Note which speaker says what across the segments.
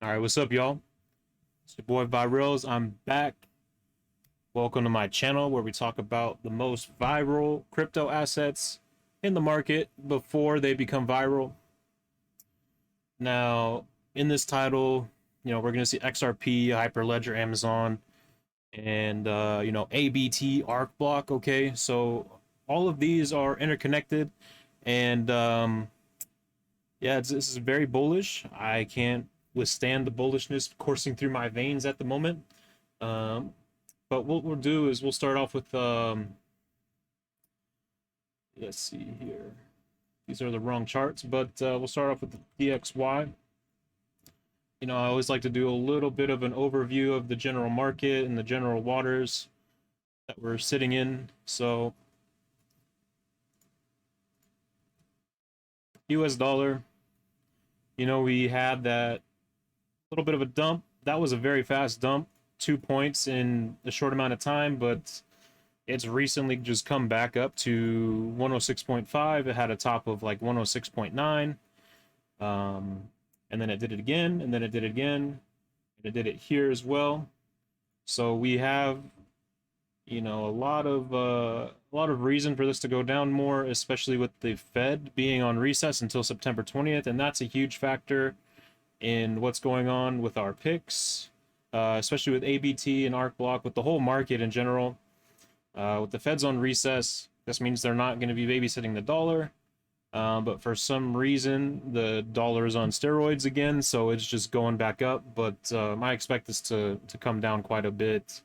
Speaker 1: All right, what's up, y'all? It's your boy Virals. I'm back. Welcome to my channel where we talk about the most viral crypto assets in the market before they become viral. Now, in this title, we're going to see XRP, Hyperledger, Amazon, and ABT, Arcblock. Okay, so all of these are interconnected, and yeah, this is very bullish. I can't withstand the bullishness coursing through my veins at the moment. Um, but what we'll do is we'll start off with let's see here. These are the wrong charts, but we'll start off with the DXY. I always like to do a little bit of an overview of the general market and the general waters that we're sitting in. So US dollar, we had that little bit of a dump. That was a very fast dump, 2 points in a short amount of time, but it's recently just come back up to 106.5. It had a top of like 106.9. And then it did it again, and then it did it again, and it did it here as well. So we have, a lot of reason for this to go down more, especially with the Fed being on recess until September 20th, and that's a huge factor in what's going on with our picks, especially with ABT and Arcblock, with the whole market in general. With the Fed's on recess, this means they're not going to be babysitting the dollar. But for some reason, the dollar is on steroids again, so it's just going back up. But I expect this to come down quite a bit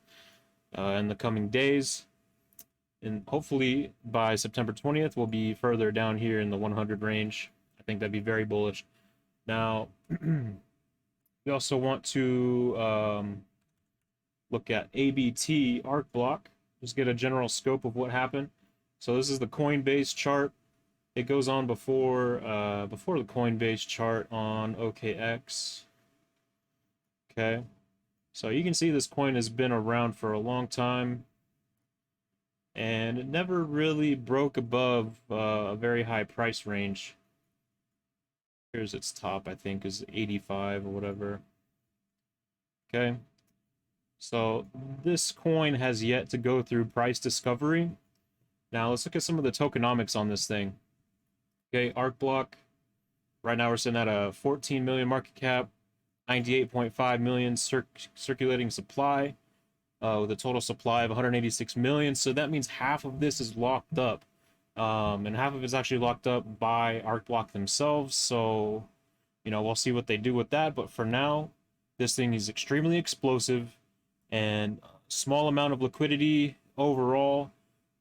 Speaker 1: in the coming days. And hopefully by September 20th, we'll be further down here in the 100 range. I think that'd be very bullish. Now, we also want to look at ABT, Arcblock, just get a general scope of what happened. So this is the Coinbase chart. It goes on before the Coinbase chart on OKX. Okay, so you can see this coin has been around for a long time, and it never really broke above a very high price range. Here's its top, I think, is 85 or whatever. Okay, so this coin has yet to go through price discovery. Now let's look at some of the tokenomics on this thing. Okay, Arcblock. Right now we're sitting at a 14 million market cap, 98.5 million circulating supply, with a total supply of 186 million. So that means half of this is locked up, and half of it's actually locked up by Arcblock themselves. So, we'll see what they do with that. But for now, this thing is extremely explosive, and a small amount of liquidity overall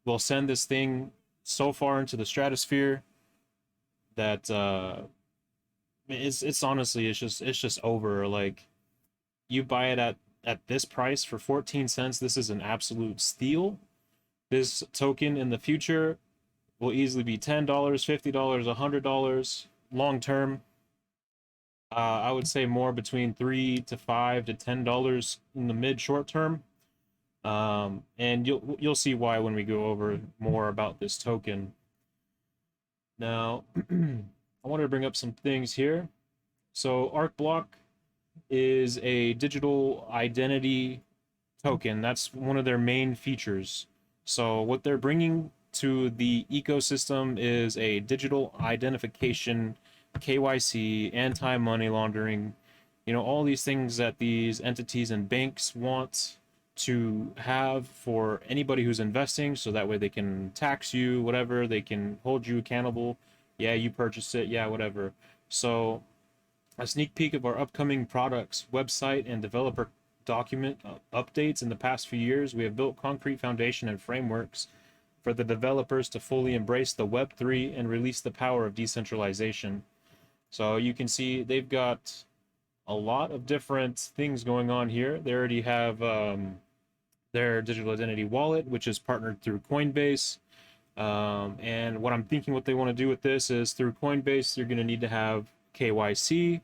Speaker 1: will send this thing so far into the stratosphere that it's honestly it's just over. Like, you buy it at this price for 14 cents, this is an absolute steal. This token in the future will easily be $10, $50, $100 long term. I would say more between $3 to $5 to $10 in the mid short term. And you'll see why when we go over more about this token. Now, I wanted to bring up some things here. So Arcblock is a digital identity token. That's one of their main features. So what they're bringing to the ecosystem is a digital identification, KYC, anti-money laundering, all these things that these entities and banks want to have for anybody who's investing, so that way they can tax you, whatever, they can hold you accountable. Yeah, you purchased it, yeah, whatever. So a sneak peek of our upcoming products, website, and developer document updates. In the past few years, we have built concrete foundation and frameworks for the developers to fully embrace the Web3 and release the power of decentralization. So you can see they've got a lot of different things going on here. They already have their digital identity wallet, which is partnered through Coinbase. And what I'm thinking what they want to do with this is, through Coinbase, you're going to need to have KYC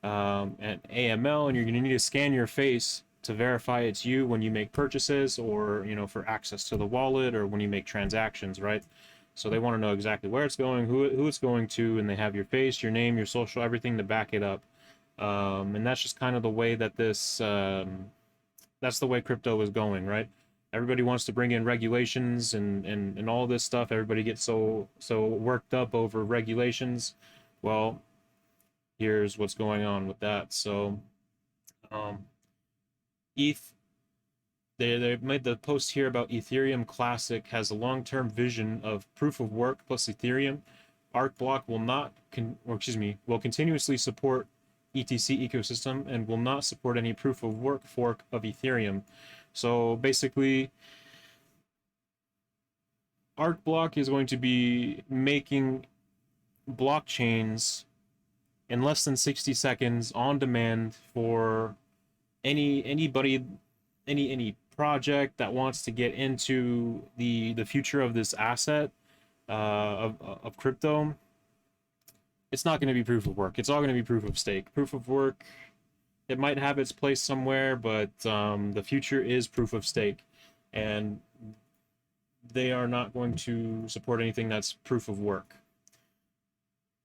Speaker 1: and AML, and you're going to need to scan your face to verify it's you when you make purchases, or for access to the wallet, or when you make transactions, right? So they want to know exactly where it's going, who it's going to, and they have your face, your name, your social, everything to back it up. And that's just kind of the way that that's the way crypto is going, right? Everybody wants to bring in regulations and all this stuff. Everybody gets so worked up over regulations. Well, here's what's going on with that. So, um, ETH, they made the post here about Ethereum Classic has a long-term vision of proof of work plus Ethereum. Arcblock will not, will continuously support ETC ecosystem and will not support any proof of work fork of Ethereum. So basically, Arcblock is going to be making blockchains in less than 60 seconds on demand for anybody, any project that wants to get into the future of this asset, of crypto. It's not going to be proof of work. It's all going to be proof of stake. Proof of work, it might have its place somewhere, but the future is proof of stake, and they are not going to support anything that's proof of work.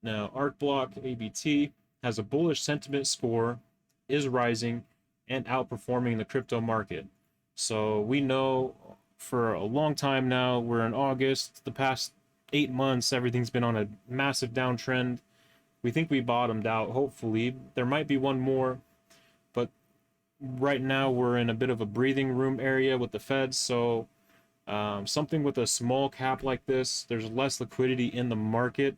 Speaker 1: Now, Arcblock ABT has a bullish sentiment score, is rising, and outperforming the crypto market. So we know for a long time now, we're in August, the past 8 months, everything's been on a massive downtrend. We think we bottomed out, hopefully. There might be one more, but right now we're in a bit of a breathing room area with the Fed. So something with a small cap like this, there's less liquidity in the market.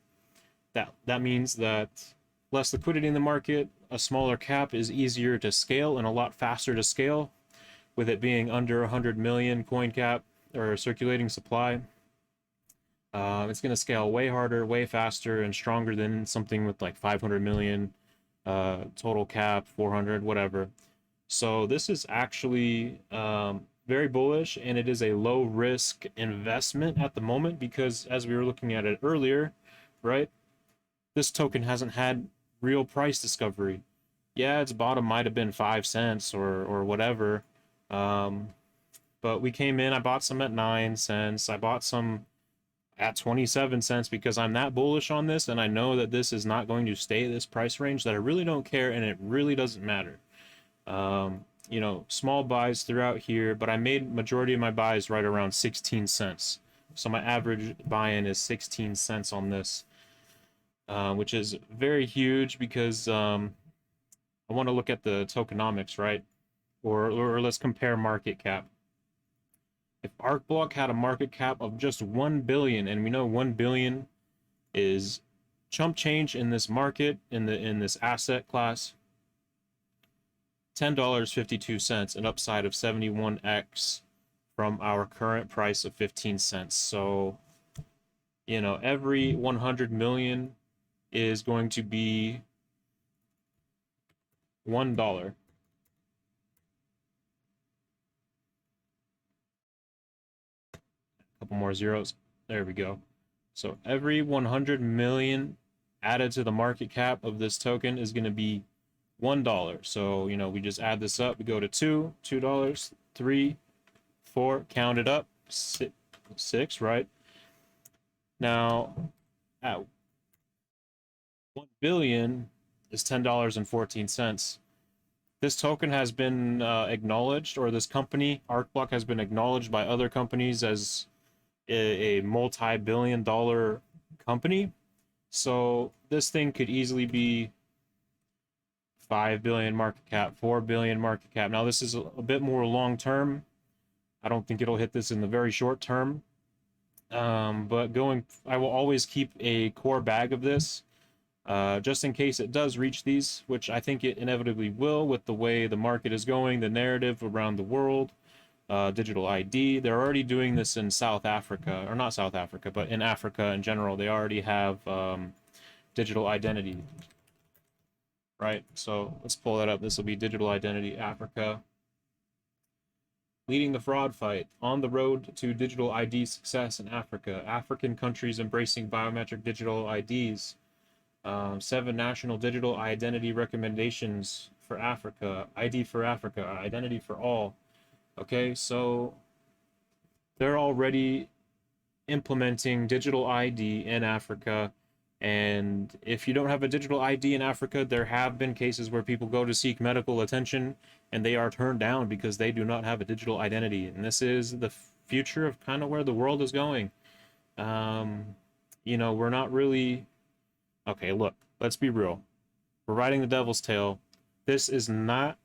Speaker 1: That means that less liquidity in the market, a smaller cap is easier to scale and a lot faster to scale, with it being under 100 million coin cap or circulating supply. It's going to scale way harder, way faster, and stronger than something with like 500 million total cap, 400, whatever. So this is actually very bullish, and it is a low risk investment at the moment because, as we were looking at it earlier, right, this token hasn't had real price discovery. Yeah, its bottom might have been 5 cents or whatever, but we came in, I bought some at 9 cents, I bought some at 27 cents because I'm that bullish on this, and I know that this is not going to stay this price range, that I really don't care, and it really doesn't matter. You know, small buys throughout here, but I made majority of my buys right around 16 cents. So my average buy-in is 16 cents on this, which is very huge because I want to look at the tokenomics, right? Or let's compare market cap. If Arcblock had a market cap of just 1 billion, and we know 1 billion is chump change in this market, in this asset class, $10.52, an upside of 71x from our current price of 15 cents. So, you know, every 100 million is going to be $1. Couple more zeros. There we go. So every 100 million added to the market cap of this token is going to be $1. So, you know, we just add this up. We go to $2, $3, 4, count it up, six, right? Now, at 1 billion is $10.14. This token has been acknowledged, or this company, Arcblock, has been acknowledged by other companies as a multi-billion-dollar company. So this thing could easily be 5 billion market cap, 4 billion market cap. Now this is a bit more long term. I don't think it'll hit this in the very short term. But I will always keep a core bag of this, just in case it does reach these, which I think it inevitably will with the way the market is going, the narrative around the world. Digital ID. They're already doing this in South Africa, or not South Africa, but in Africa in general. They already have digital identity, right? So let's pull that up. This will be digital identity Africa. Leading the fraud fight on the road to digital ID success in Africa. African countries embracing biometric digital IDs. 7 national digital identity recommendations for Africa. ID for Africa. Identity for all. Okay, so they're already implementing digital ID in Africa, And if you don't have a digital ID in Africa, there have been cases where people go to seek medical attention and they are turned down because they do not have a digital identity. And this is the future of kind of where the world is going. You know, we're not really... Okay, look, let's be real. We're riding the devil's tail. This is not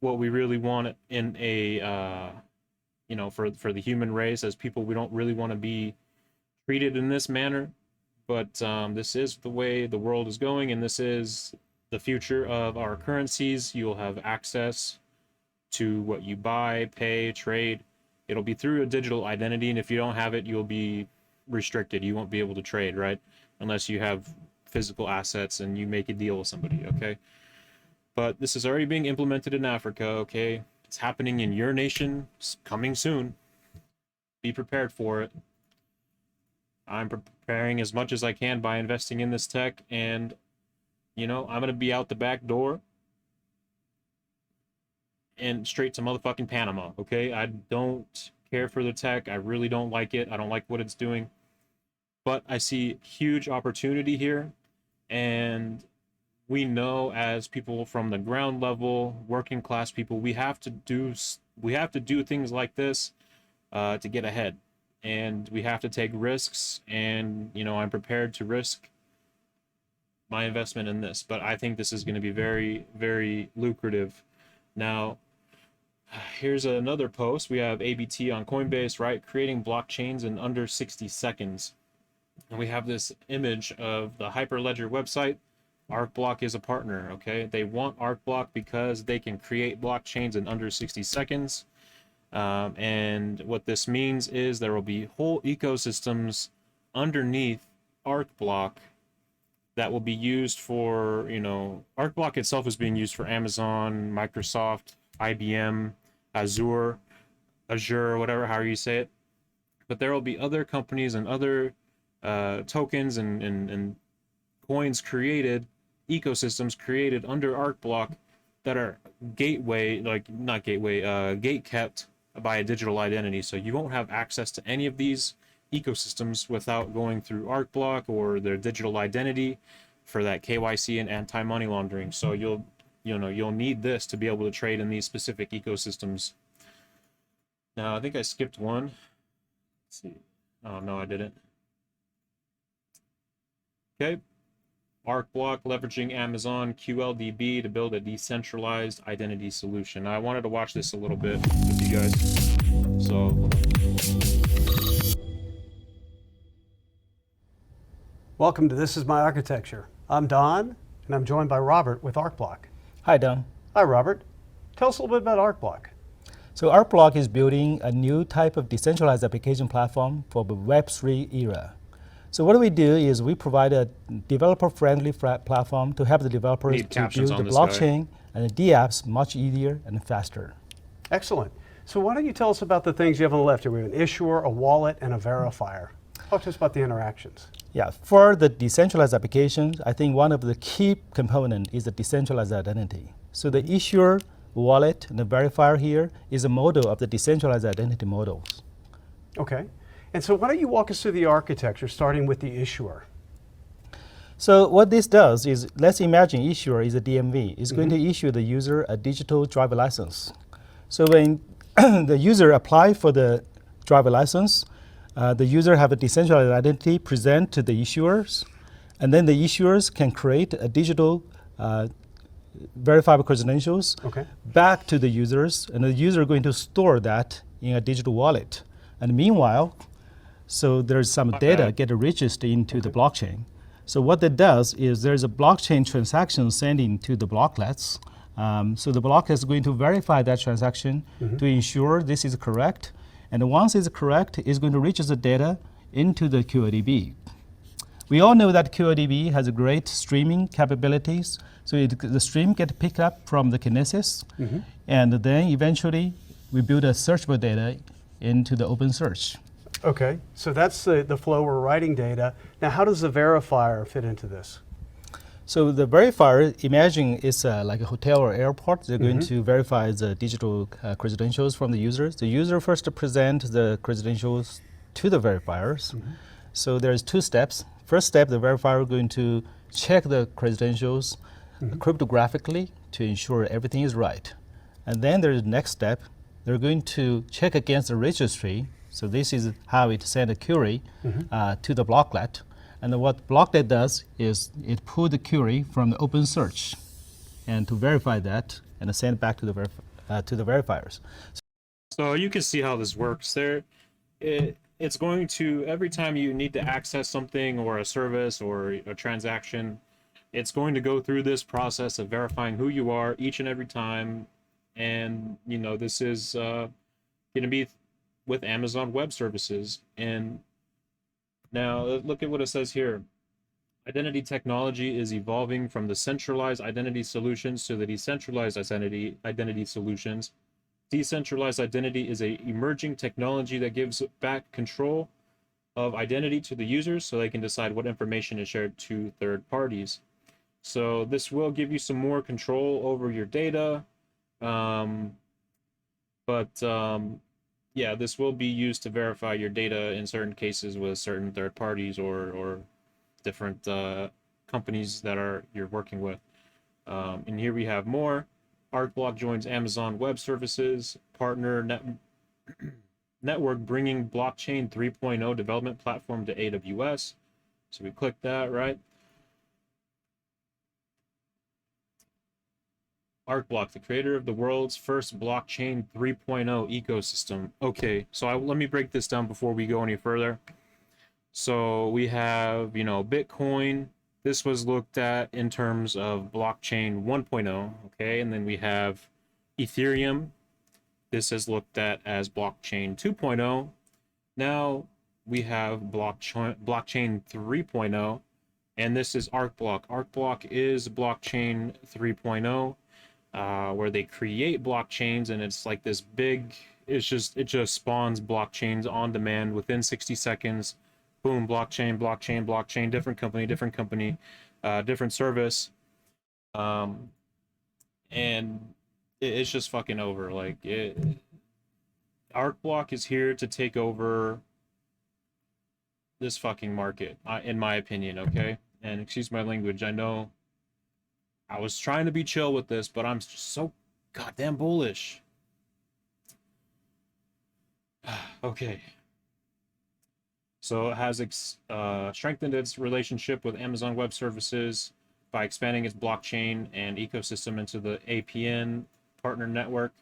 Speaker 1: what we really want in a, you know, for the human race. As people, we don't really want to be treated in this manner. But this is the way the world is going, and this is the future of our currencies. You'll have access to what you buy, pay, trade. It'll be through a digital identity, and if you don't have it, you'll be restricted. You won't be able to trade, right? Unless you have physical assets and you make a deal with somebody, okay? But this is already being implemented in Africa, okay? It's happening in your nation. It's coming soon. Be prepared for it. I'm preparing as much as I can by investing in this tech, and, you know, I'm going to be out the back door and straight to motherfucking Panama, okay? I don't care for the tech. I really don't like it. I don't like what it's doing. But I see huge opportunity here, and we know as people from the ground level, working class people, we have to do things like this to get ahead. And we have to take risks, and, you know, I'm prepared to risk my investment in this, but I think this is going to be very, very lucrative. Now, here's another post. We have ABT on Coinbase, right? Creating blockchains in under 60 seconds. And we have this image of the Hyperledger website. Arcblock is a partner, okay? They want Arcblock because they can create blockchains in under 60 seconds. And what this means is there will be whole ecosystems underneath Arcblock that will be used for, you know, Arcblock itself is being used for Amazon, Microsoft, IBM, Azure, whatever, however you say it. But there will be other companies and other tokens and coins created, ecosystems created under Arcblock that are gate kept by a digital identity. So you won't have access to any of these ecosystems without going through Arcblock or their digital identity for that KYC and anti-money laundering. So you'll need this to be able to trade in these specific ecosystems. Now, I think I skipped one. Let's see. Oh, no, I didn't. Okay. Arcblock leveraging Amazon QLDB to build a decentralized identity solution. Now, I wanted to watch this a little bit with you guys. So,
Speaker 2: welcome to This Is My Architecture. I'm Don, and I'm joined by Robert with Arcblock.
Speaker 3: Hi, Don.
Speaker 2: Hi, Robert. Tell us a little bit about Arcblock.
Speaker 3: So Arcblock is building a new type of decentralized application platform for the Web3 era. So what we do is we provide a developer-friendly platform to help the developers to build the blockchain and the dApps much easier and faster.
Speaker 2: Excellent. So why don't you tell us about the things you have on the left here? We have an issuer, a wallet, and a verifier. Talk to us about the interactions.
Speaker 3: Yeah, for the decentralized applications, I think one of the key components is the decentralized identity. So the issuer, wallet, and the verifier here is a model of the decentralized identity models.
Speaker 2: Okay. And so why don't you walk us through the architecture, starting with the issuer?
Speaker 3: So what this does is, let's imagine issuer is a DMV. It's going to issue the user a digital driver license. So when the user apply for the driver license, the user have a decentralized identity present to the issuers, and then the issuers can create a digital verifiable credentials back to the users, and the user is going to store that in a digital wallet. And meanwhile, so there's some data get registered into the blockchain. So what that does is there's a blockchain transaction sending to the blocklets. So the blocklet is going to verify that transaction to ensure this is correct. And once it's correct, it's going to register the data into the QLDB. We all know that QLDB has great streaming capabilities. So the stream gets picked up from the Kinesis, and then eventually we build a searchable data into the open search.
Speaker 2: Okay, so that's the flow we're writing data. Now, how does the verifier fit into this?
Speaker 3: So the verifier, imagine it's like a hotel or airport. They're going to verify the digital credentials from the users. The user first presents the credentials to the verifiers. So there's two steps. first step, the verifier is going to check the credentials cryptographically to ensure everything is right. And then there's the next step. They're going to check against the registry. So this is how it sends a query to the blocklet. And then what blocklet does is it pulls the query from the open search and to verify that and send it back to the verifiers.
Speaker 1: So you can see how this works there. It's going to, every time you need to access something or a service or a transaction, it's going to go through this process of verifying who you are each and every time. And, you know, this is going to be with Amazon Web Services. And now look at what it says here. Identity technology is evolving from the centralized identity solutions to the decentralized identity solutions. Decentralized identity is an emerging technology that gives back control of identity to the users so they can decide what information is shared to third parties. So this will give you some more control over your data. Yeah, this will be used to verify your data in certain cases with certain third parties or different companies that you're working with. And here we have more. Arcblock joins Amazon Web Services partner network, bringing blockchain 3.0 development platform to AWS. So we click that, right? Arcblock, the creator of the world's first blockchain 3.0 ecosystem. Okay, so let me break this down before we go any further. So we have, you know, Bitcoin. This was looked at in terms of blockchain 1.0, okay? And then we have Ethereum. This is looked at as blockchain 2.0. Now we have blockchain 3.0, and this is Arcblock. Arcblock is blockchain 3.0, where they create blockchains, and it's like this big, it just spawns blockchains on demand within 60 seconds. Boom, blockchain, blockchain, blockchain, different company, different service. And it's just fucking over. Like, Arcblock is here to take over this fucking market, in my opinion, okay? And excuse my language, I know I was trying to be chill with this, but I'm just so goddamn bullish. Okay. So it has strengthened its relationship with Amazon Web Services by expanding its blockchain and ecosystem into the APN partner network.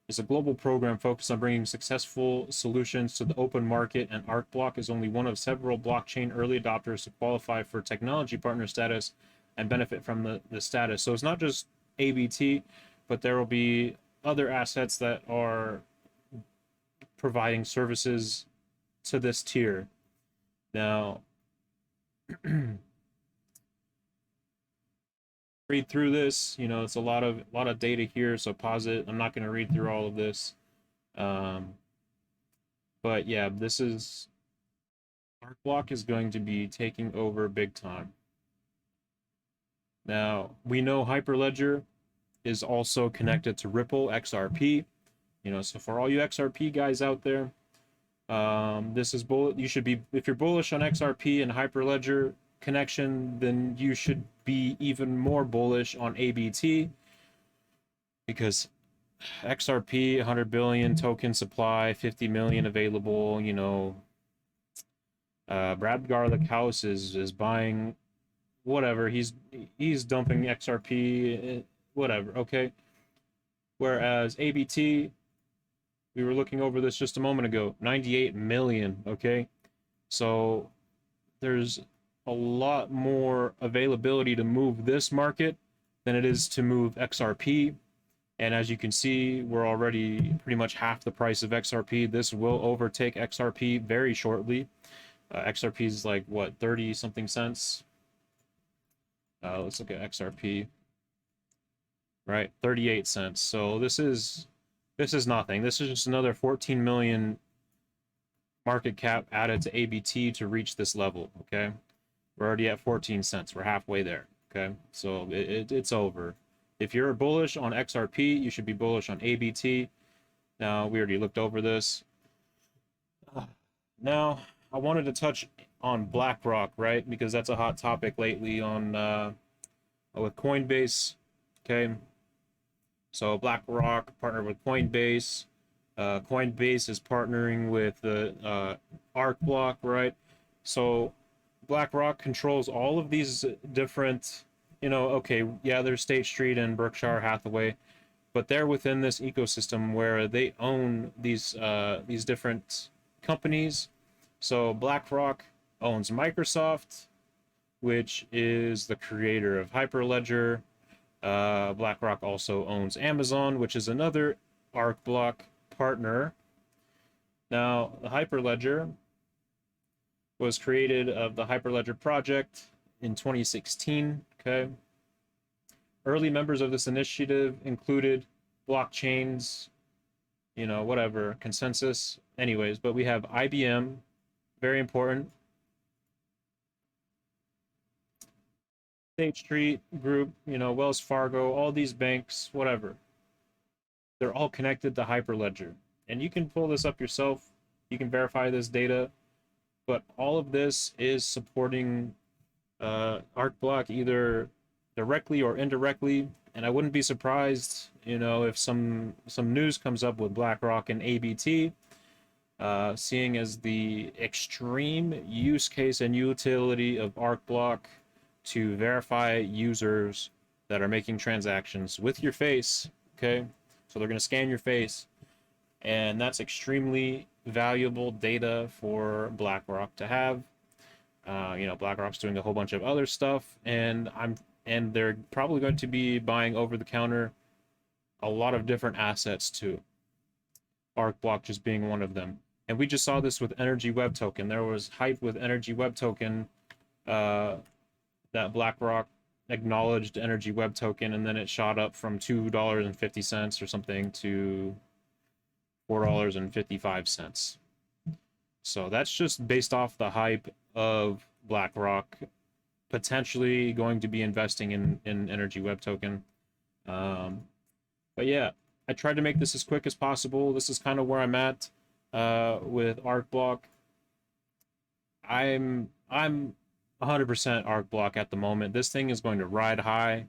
Speaker 1: It's a global program focused on bringing successful solutions to the open market, and Arcblock is only one of several blockchain early adopters to qualify for technology partner status and benefit from the status. So it's not just ABT, but there will be other assets that are providing services to this tier. Now, read through this. You know, it's a lot of data here, so pause it. I'm not going to read through all of this. But yeah, this is Arcblock is going to be taking over big time. Now, we know Hyperledger is also connected to Ripple XRP. You know, so for all you XRP guys out there, this is you should be, if you're bullish on XRP and Hyperledger connection, then you should be even more bullish on ABT, because XRP 100 billion token supply, 50 million available. You know, Brad Garlic House is buying whatever, he's dumping XRP, whatever, okay? Whereas ABT, we were looking over this just a moment ago, 98 million, okay? So there's a lot more availability to move this market than it is to move XRP. And as you can see, we're already pretty much half the price of XRP. This will overtake XRP very shortly. XRP is like, what, 30 something cents? Let's look at XRP. Right, 38 cents. So this is nothing. This is just another 14 million market cap added to ABT to reach this level, okay? We're already at 14 cents. We're halfway there, okay? So it's over. If you're bullish on XRP, you should be bullish on ABT. Now, we already looked over this. Now, I wanted to touch on BlackRock, right? Because that's a hot topic lately on with Coinbase. Okay, so BlackRock partnered with Coinbase. Coinbase is partnering with the Arcblock, right? So BlackRock controls all of these different, okay, yeah, there's State Street and Berkshire Hathaway, but they're within this ecosystem where they own these different companies. So BlackRock owns Microsoft, which is the creator of Hyperledger. BlackRock also owns Amazon, which is another Arcblock partner. Now, the Hyperledger was created of the Hyperledger project in 2016. Okay. Early members of this initiative included blockchains, whatever, consensus. Anyways, but we have IBM, very important. State Street Group, Wells Fargo, all these banks, whatever. They're all connected to Hyperledger. And you can pull this up yourself. You can verify this data. But all of this is supporting Arcblock either directly or indirectly. And I wouldn't be surprised, if some news comes up with BlackRock and ABT, seeing as the extreme use case and utility of Arcblock to verify users that are making transactions with your face. Okay, so they're going to scan your face, and that's extremely valuable data for BlackRock to have. BlackRock's doing a whole bunch of other stuff, and they're probably going to be buying over the counter a lot of different assets too. Arcblock just being one of them. And we just saw this with Energy Web Token. There was hype with Energy Web Token, that BlackRock acknowledged Energy Web Token, and then it shot up from $2.50 or something to $4.55. So that's just based off the hype of BlackRock potentially going to be investing in Energy Web Token. But yeah, I tried to make this as quick as possible. This is kind of where I'm at with Arcblock. I'm 100% Arcblock at the moment. This thing is going to ride high,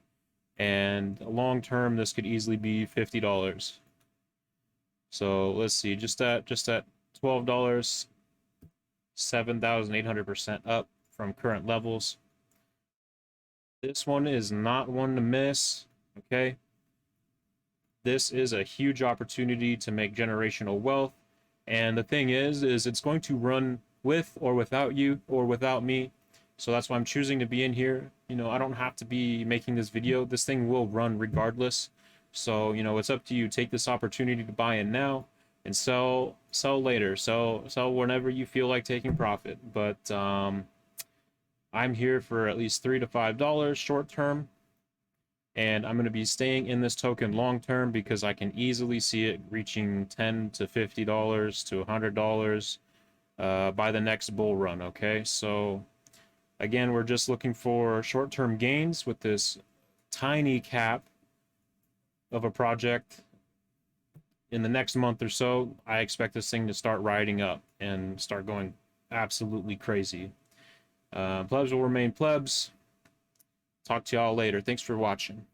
Speaker 1: and long term, this could easily be $50. So let's see, just at $12, 7,800% up from current levels. This one is not one to miss. Okay, this is a huge opportunity to make generational wealth, and the thing is it's going to run with or without you or without me. So that's why I'm choosing to be in here. I don't have to be making this video. This thing will run regardless. So, it's up to you. Take this opportunity to buy in now and sell later. Sell whenever you feel like taking profit. But I'm here for at least $3 to $5 short term. And I'm going to be staying in this token long term because I can easily see it reaching $10 to $50 to $100 by the next bull run. Okay, so again, we're just looking for short-term gains with this tiny cap of a project. In the next month or so, I expect this thing to start riding up and start going absolutely crazy. Plebs will remain plebs. Talk to y'all later. Thanks for watching.